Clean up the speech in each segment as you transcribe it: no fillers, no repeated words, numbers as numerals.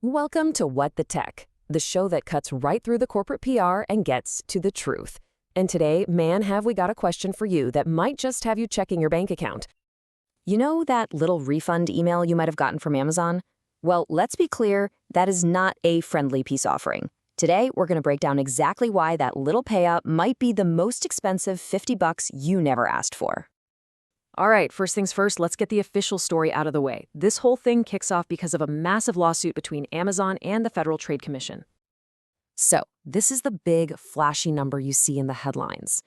Welcome to What the Tech, the show that cuts right through the corporate PR and gets to the truth. And today, man, have we got a question for you that might just have you checking your bank account. You know that little refund email you might have gotten from Amazon? Well, let's be clear, that is not a friendly peace offering. Today, we're going to break down exactly why that little payout might be the most expensive $50 you never asked for. All right, first things first, let's get the official story out of the way. This whole thing kicks off because of a massive lawsuit between Amazon and the Federal Trade Commission. So, this is the big, flashy number you see in the headlines.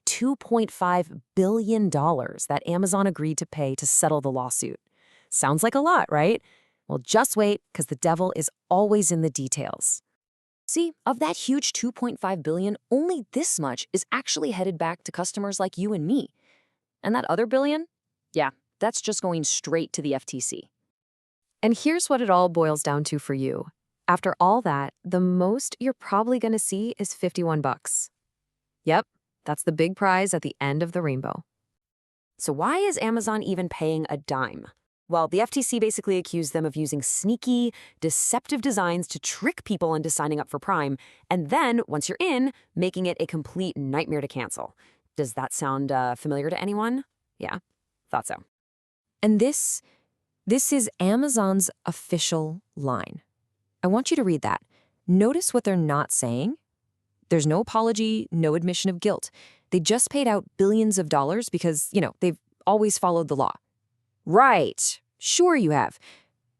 $2.5 billion that Amazon agreed to pay to settle the lawsuit. Sounds like a lot, right? Well, just wait, because the devil is always in the details. See, of that huge $2.5 billion, only this much is actually headed back to customers like you and me. And that other billion? Yeah, that's just going straight to the FTC. And here's what it all boils down to for you. After all that, the most you're probably going to see is $51. Yep, that's the big prize at the end of the rainbow. So why is Amazon even paying a dime? Well, the FTC basically accused them of using sneaky, deceptive designs to trick people into signing up for Prime, and then, once you're in, making it a complete nightmare to cancel. Does that sound familiar to anyone? Yeah, thought so. And this is Amazon's official line. I want you to read that. Notice what they're not saying. There's no apology, no admission of guilt. They just paid out billions of dollars because, they've always followed the law. Right. Sure you have.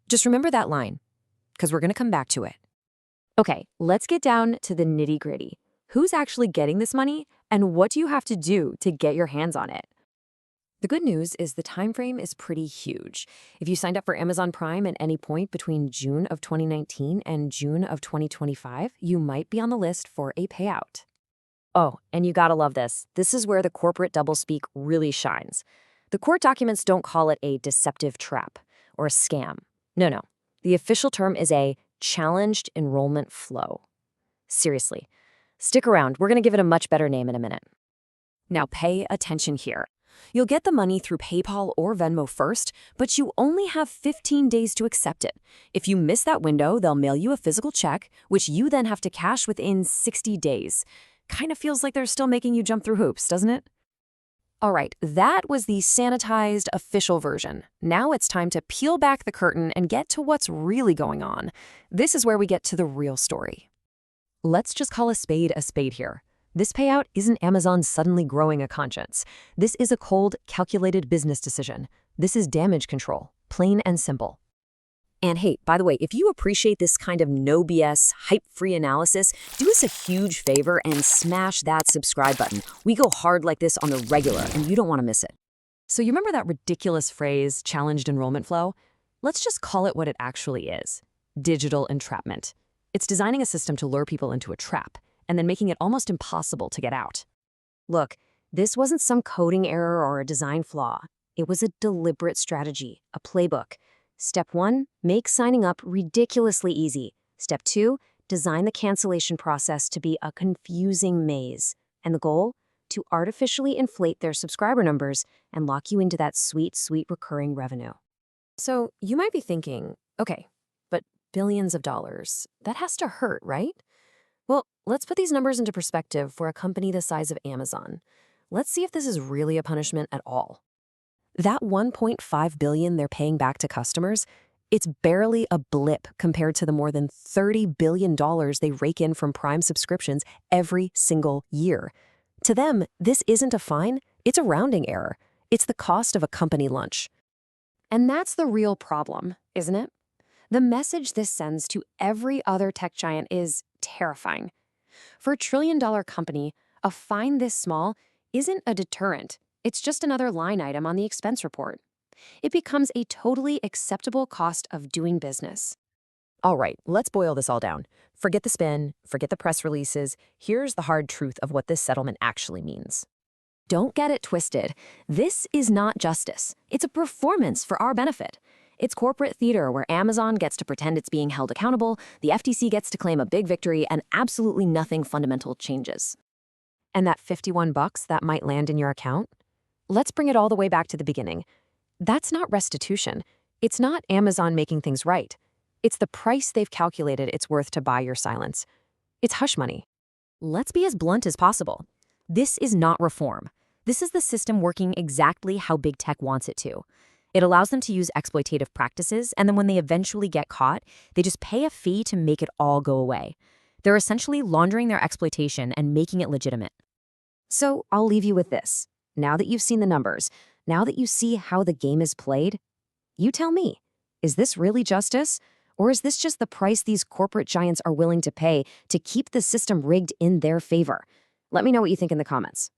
Just remember that line, because we're going to come back to it. Okay, let's get down to the nitty-gritty. Who's actually getting this money, and what do you have to do to get your hands on it? The good news is the time frame is pretty huge. If you signed up for Amazon Prime at any point between June of 2019 and June of 2025, you might be on the list for a payout. Oh, and you gotta love this. This is where the corporate doublespeak really shines. The court documents don't call it a deceptive trap or a scam. No. The official term is a challenged enrollment flow. Seriously. Stick around, we're going to give it a much better name in a minute. Now pay attention here. You'll get the money through PayPal or Venmo first, but you only have 15 days to accept it. If you miss that window, they'll mail you a physical check, which you then have to cash within 60 days. Kind of feels like they're still making you jump through hoops, doesn't it? All right, that was the sanitized official version. Now it's time to peel back the curtain and get to what's really going on. This is where we get to the real story. Let's just call a spade here. This payout isn't Amazon suddenly growing a conscience. This is a cold, calculated business decision. This is damage control, plain and simple. And hey, by the way, if you appreciate this kind of no BS, hype-free analysis, do us a huge favor and smash that subscribe button. We go hard like this on the regular, and you don't want to miss it. So you remember that ridiculous phrase, challenged enrollment flow? Let's just call it what it actually is: digital entrapment. It's designing a system to lure people into a trap, and then making it almost impossible to get out. Look, this wasn't some coding error or a design flaw. It was a deliberate strategy, a playbook. Step 1, make signing up ridiculously easy. Step 2, design the cancellation process to be a confusing maze. And the goal? To artificially inflate their subscriber numbers and lock you into that sweet, sweet recurring revenue. So you might be thinking, okay, but billions of dollars, that has to hurt, right? Well, let's put these numbers into perspective for a company the size of Amazon. Let's see if this is really a punishment at all. That $1.5 billion they're paying back to customers, it's barely a blip compared to the more than $30 billion they rake in from Prime subscriptions every single year. To them, this isn't a fine, it's a rounding error. It's the cost of a company lunch. And that's the real problem, isn't it? The message this sends to every other tech giant is terrifying. For a trillion-dollar company, a fine this small isn't a deterrent. It's just another line item on the expense report. It becomes a totally acceptable cost of doing business. All right, let's boil this all down. Forget the spin, forget the press releases. Here's the hard truth of what this settlement actually means. Don't get it twisted. This is not justice. It's a performance for our benefit. It's corporate theater where Amazon gets to pretend it's being held accountable, the FTC gets to claim a big victory, and absolutely nothing fundamental changes. And that $51 that might land in your account? Let's bring it all the way back to the beginning. That's not restitution. It's not Amazon making things right. It's the price they've calculated it's worth to buy your silence. It's hush money. Let's be as blunt as possible. This is not reform. This is the system working exactly how big tech wants it to. It allows them to use exploitative practices, and then when they eventually get caught, they just pay a fee to make it all go away. They're essentially laundering their exploitation and making it legitimate. So I'll leave you with this. Now that you've seen the numbers, now that you see how the game is played, you tell me, is this really justice? Or is this just the price these corporate giants are willing to pay to keep the system rigged in their favor? Let me know what you think in the comments.